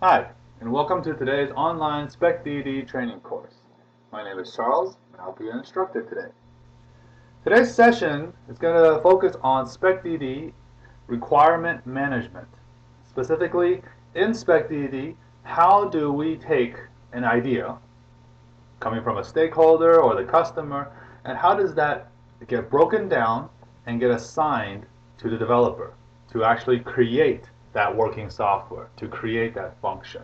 Hi, and welcome to today's online SpecDD training course. My name is Charles, and I'll be your instructor today. Today's session is going to focus on SpecDD requirement management. Specifically, in SpecDD, how do we take an idea coming from a stakeholder or the customer, and how does that get broken down and get assigned to the developer to actually create that working software, to create that function.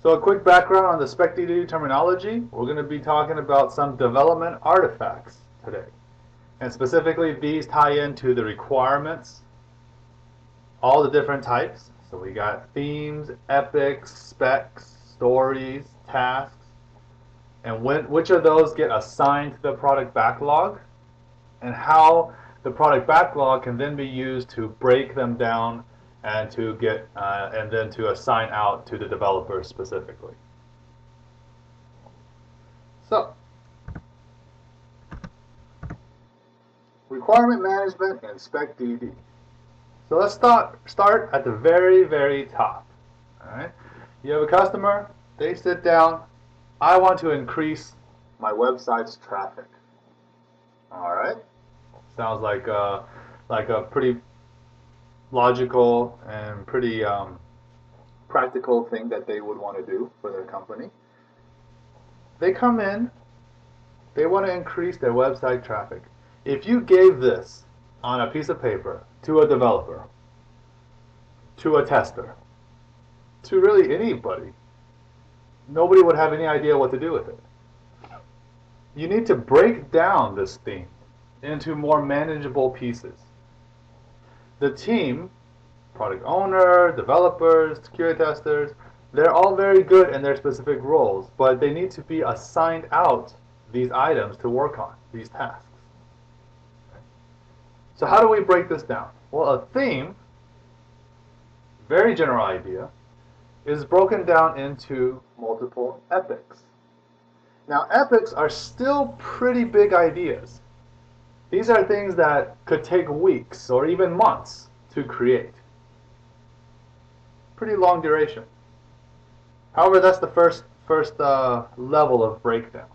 So a quick background on the SpecDD terminology. We're going to be talking about some development artifacts today. And specifically, these tie into the requirements, all the different types. So we got themes, epics, specs, stories, tasks, and which of those get assigned to the product backlog, and how the product backlog can then be used to break them down and to get and then to assign out to the developer specifically. So, requirement management and SpecDD. So let's start at the very top. All right, you have a customer. They sit down. I want to increase my website's traffic. All right, sounds like a pretty logical and pretty practical thing that they would want to do for their company. They come in, they want to increase their website traffic. If you gave this on a piece of paper to a developer, to a tester, to really anybody, nobody would have any idea what to do with it. You need to break down this theme into more manageable pieces. The team, product owner, developers, security testers, they're all very good in their specific roles, but they need to be assigned out these items to work on, these tasks. So how do we break this down? Well, a theme, very general idea, is broken down into multiple epics. Now, epics are still pretty big ideas. These are things that could take weeks or even months to create. Pretty long duration. However, that's the first level of breakdown.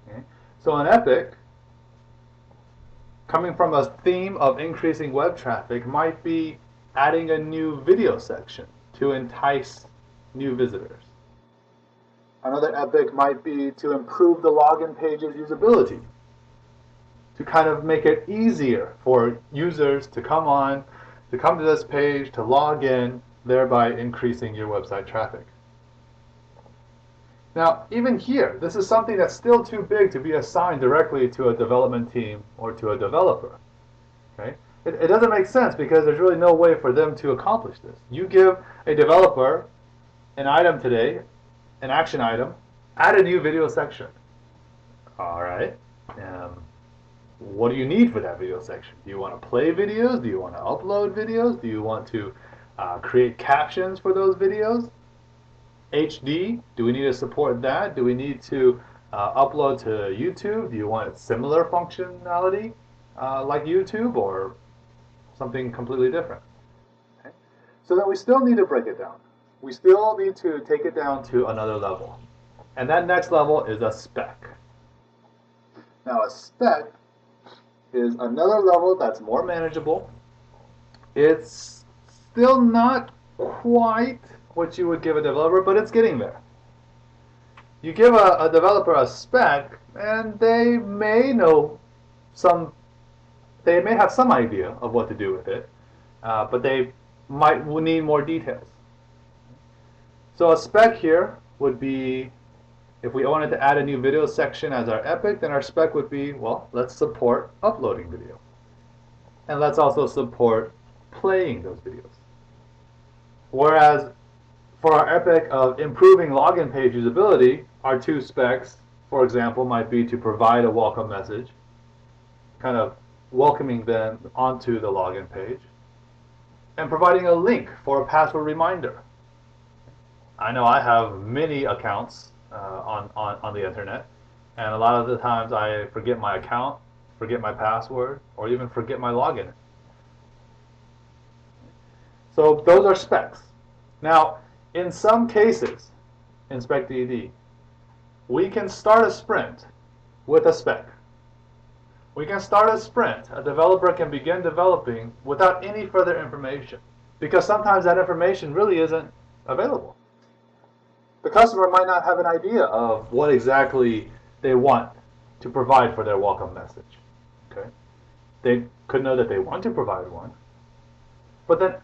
Okay? So an epic, coming from a theme of increasing web traffic, might be adding a new video section to entice new visitors. Another epic might be to improve the login page's usability, to kind of make it easier for users to come to this page, to log in, thereby increasing your website traffic. Now, even here, this is something that's still too big to be assigned directly to a development team or to a developer. Okay? It doesn't make sense because there's really no way for them to accomplish this. You give a developer an item today, an action item, add a new video section. All right. What do you need for that video section? Do you want to play videos? Do you want to upload videos? Do you want to create captions for those videos? HD, do we need to support that? Do we need to upload to YouTube? Do you want similar functionality like YouTube or something completely different? Okay. So then we still need to break it down. We still need to take it down to another level. And that next level is a spec. Now a spec is another level that's more manageable. It's still not quite what you would give a developer, but it's getting there. You give a developer a spec, and they may have some idea of what to do with it, but they might need more details. So a spec here would be, if we wanted to add a new video section as our epic, then our spec would be, well, let's support uploading video. And let's also support playing those videos. Whereas for our epic of improving login page usability, our two specs, for example, might be to provide a welcome message, kind of welcoming them onto the login page, and providing a link for a password reminder. I know I have many accounts on the internet, and a lot of the times I forget my account, forget my password, or even forget my login. So those are specs. Now, In some cases, in SpecDD, we can start a sprint with a spec. We can start a sprint. A developer can begin developing without any further information, because sometimes that information really isn't available. The customer might not have an idea of what exactly they want to provide for their welcome message. Okay? They could know that they want to provide one, but then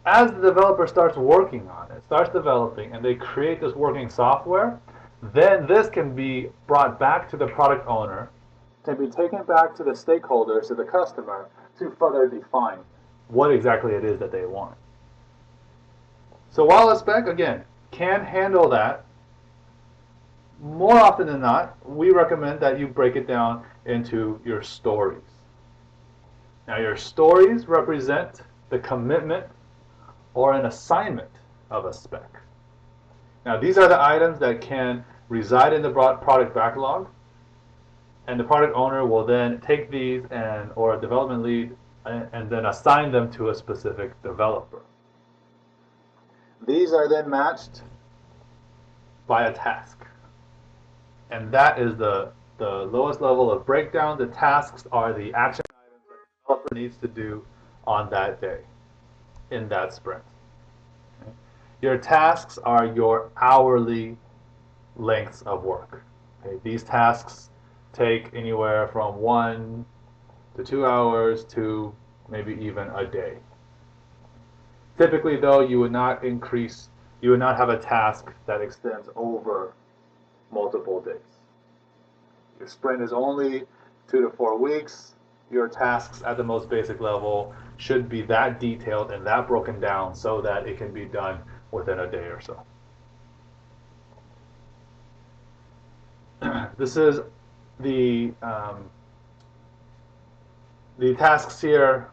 as the developer starts working on it, starts developing, and they create this working software, then this can be brought back to the product owner, can be taken back to the stakeholders, to the customer, to further define what exactly it is that they want. So while a spec, again, can handle that, more often than not, we recommend that you break it down into your stories. Now, your stories represent the commitment or an assignment of a spec. Now, these are the items that can reside in the product backlog, and the product owner will then take these or a development lead and then assign them to a specific developer. These are then matched by a task, and that is the lowest level of breakdown. The tasks are the action items that the developer needs to do on that day, in that sprint. Okay? Your tasks are your hourly lengths of work. Okay? These tasks take anywhere from 1 to 2 hours to maybe even a day. Typically, though, you would not have a task that extends over multiple days. Your sprint is only 2 to 4 weeks. Your tasks at the most basic level should be that detailed and that broken down so that it can be done within a day or so. This is the tasks here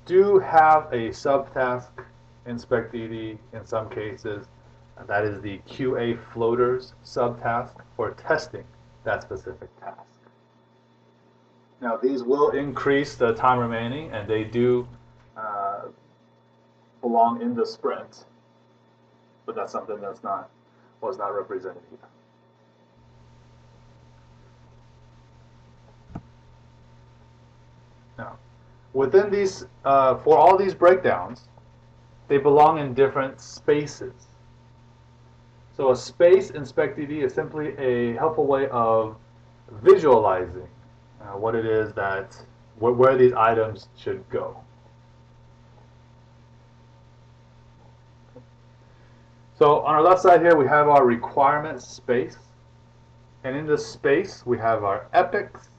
do have a subtask in SpecDD in some cases, and that is the QA floaters subtask for testing that specific task. Now, these will increase the time remaining, and they do belong in the sprint, but that's something was not represented here. Now, within these, for all these breakdowns, they belong in different spaces. So a space in SpecDD is simply a helpful way of visualizing what it is that, where these items should go. So on our left side here, we have our requirements space. And in this space, we have our epics,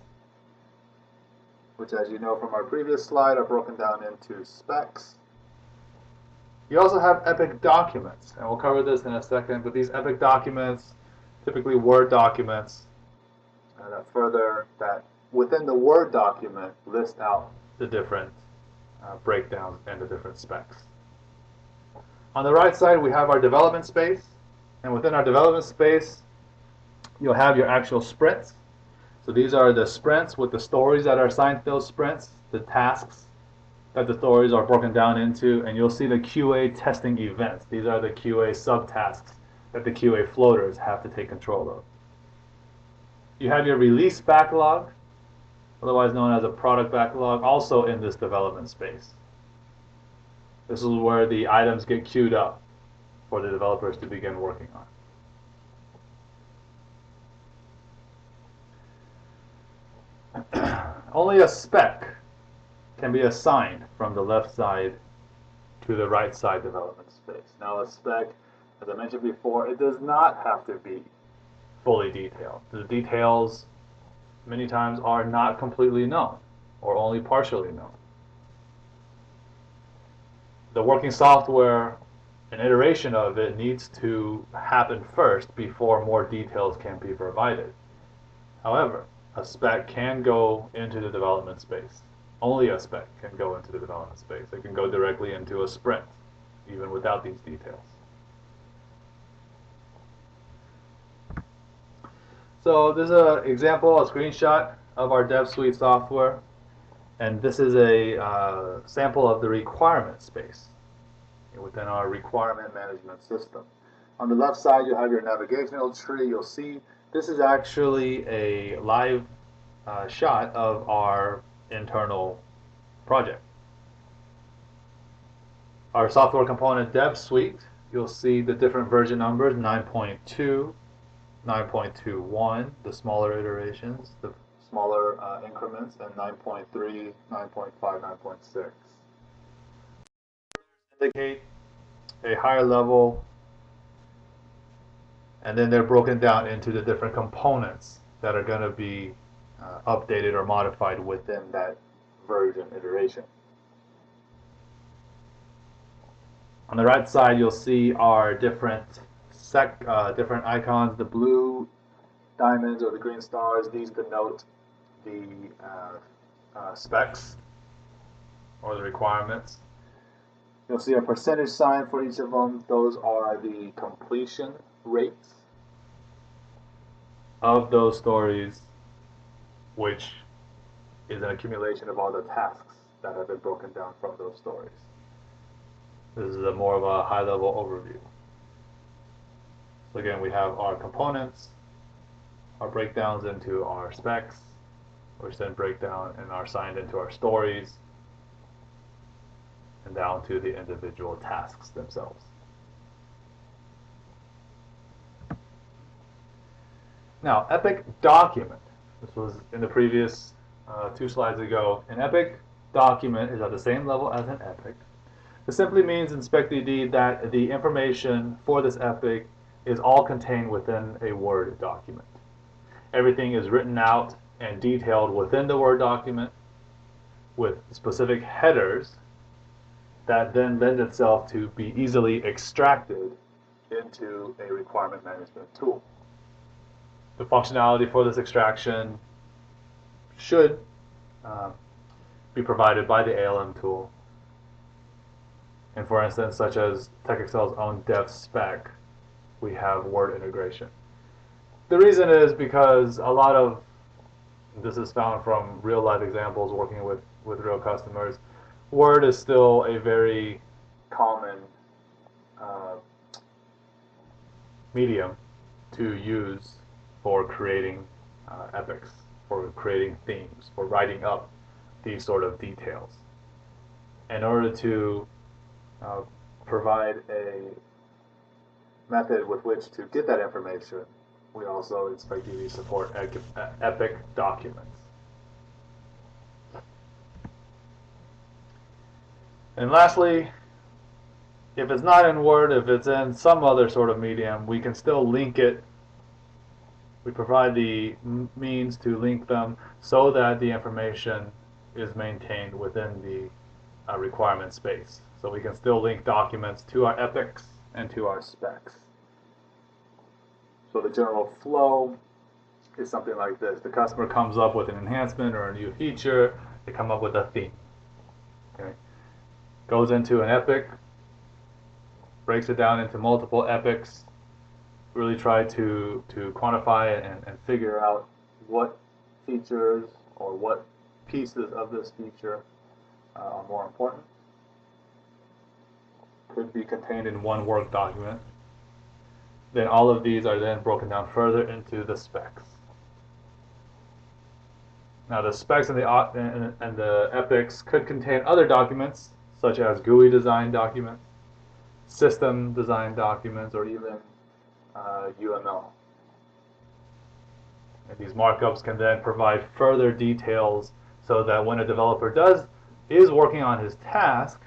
which, as you know from our previous slide, are broken down into specs. You also have epic documents, and we'll cover this in a second, but these epic documents, typically Word documents, that within the Word document list out the different breakdowns and the different specs. On the right side, we have our development space, and within our development space, you'll have your actual sprints. So these are the sprints with the stories that are assigned to those sprints, the tasks that the stories are broken down into, and you'll see the QA testing events. These are the QA subtasks that the QA floaters have to take control of. You have your release backlog, otherwise known as a product backlog, also in this development space. This is where the items get queued up for the developers to begin working on. Only a spec can be assigned from the left side to the right side development space. Now, a spec, as I mentioned before, it does not have to be fully detailed. The details many times are not completely known or only partially known. The working software, an iteration of it, needs to happen first before more details can be provided. However, a spec can go into the development space. Only a spec can go into the development space. It can go directly into a sprint, even without these details. So this is an example, a screenshot of our DevSuite software. And this is a sample of the requirement space. within our requirement management system. On the left side, you have your navigational tree. You'll see this is actually a live shot of our internal project. Our software component dev suite, you'll see the different version numbers, 9.2, 9.21, the smaller iterations, the smaller increments, and 9.3, 9.5, 9.6. Indicate a higher level, and then they're broken down into the different components that are going to be updated or modified within that version iteration. On the right side, you'll see our different different icons. The blue diamonds or the green stars, these denote the specs or the requirements. You'll see a percentage sign for each of them. Those are the completion rates of those stories, which is an accumulation of all the tasks that have been broken down from those stories. This is more of a high-level overview. So again, we have our components, our breakdowns into our specs, which then break down and are signed into our stories, and down to the individual tasks themselves. Now, Epic Document. This was in the previous 2 slides ago. An Epic Document is at the same level as an epic. This simply means in SpecDD that the information for this epic is all contained within a Word document. Everything is written out and detailed within the Word document with specific headers that then lend itself to be easily extracted into a requirement management tool. The functionality for this extraction should be provided by the ALM tool. And for instance, such as TechExcel's own dev spec, we have Word integration. The reason is because a lot of this is found from real life examples working with real customers. Word is still a very common medium to use for creating epics, for creating themes, for writing up these sort of details. In order to provide a method with which to get that information, we also in SpecDD support Epic Documents. And lastly, if it's not in Word, if it's in some other sort of medium, we can still link it. We provide the means to link them so that the information is maintained within the requirement space. So we can still link documents to our epics and to our specs. So the general flow is something like this. The customer comes up with an enhancement or a new feature. They come up with a theme. Okay. Goes into an epic, breaks it down into multiple epics, really try to quantify and figure out what features or what pieces of this feature are more important. Could be contained in one work document. Then all of these are then broken down further into the specs. Now the specs and the epics could contain other documents such as GUI design documents, system design documents, or even UML. And these markups can then provide further details so that when a developer is working on his task,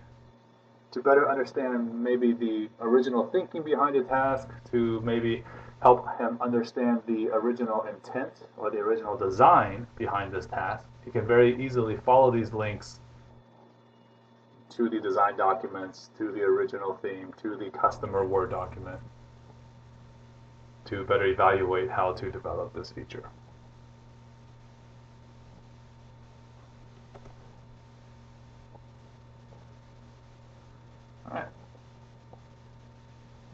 to better understand maybe the original thinking behind the task, to maybe help him understand the original intent or the original design behind this task, he can very easily follow these links to the design documents, to the original theme, to the customer Word document, to better evaluate how to develop this feature. All right.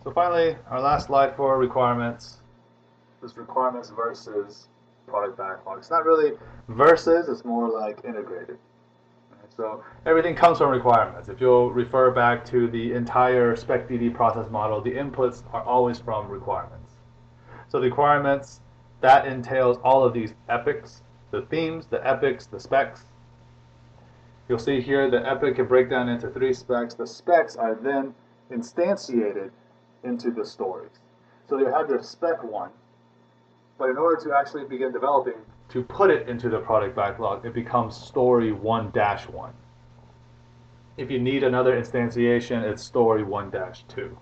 So finally, our last slide for requirements. This requirements versus product backlog. It's not really versus, it's more like integrated. So everything comes from requirements. If you'll refer back to the entire SpecDD process model, the inputs are always from requirements. So the requirements, that entails all of these epics, the themes, the epics, the specs. You'll see here the epic can break down into 3 specs. The specs are then instantiated into the stories. So you have your spec 1, but in order to actually begin developing, to put it into the product backlog, it becomes story 1-1. If you need another instantiation, it's story 1-2.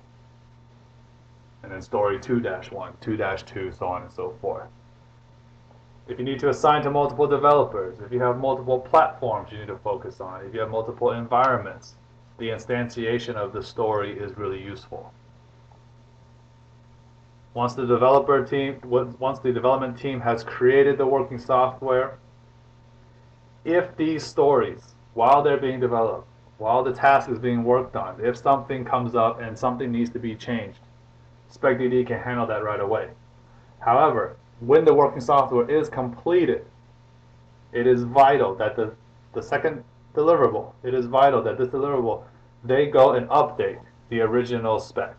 And then story 2-1, 2-2, so on and so forth. If you need to assign to multiple developers, if you have multiple platforms you need to focus on, if you have multiple environments, the instantiation of the story is really useful. Once the development team has created the working software, if these stories, while they're being developed, while the task is being worked on, if something comes up and something needs to be changed, SpecDD can handle that right away. However, when the working software is completed, it is vital that the second deliverable, it is vital that this deliverable, they go and update the original spec.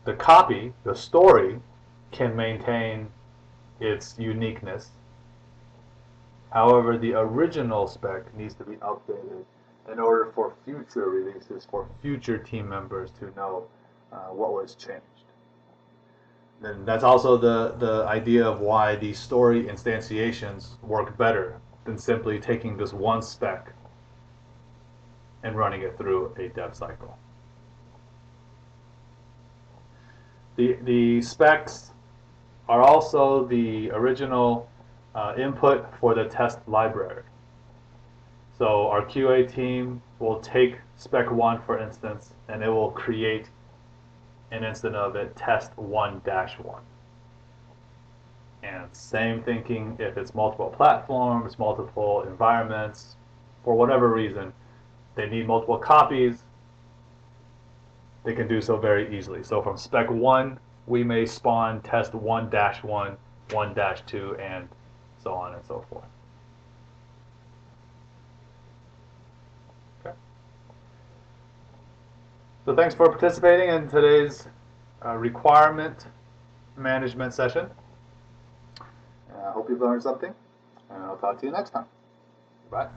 The copy, the story, can maintain its uniqueness. However, the original spec needs to be updated in order for future releases, for future team members to know what was changed. And that's also the idea of why these story instantiations work better than simply taking this one spec and running it through a dev cycle. The specs are also the original input for the test library. So our QA team will take spec 1, for instance, and it will create an instance of it, test 1-1. And same thinking if it's multiple platforms, multiple environments, for whatever reason, they need multiple copies, they can do so very easily. So from spec 1, we may spawn test 1-1, 1-2, and so on and so forth. Okay. So thanks for participating in today's requirement management session. I hope you've learned something, and I'll talk to you next time. Bye.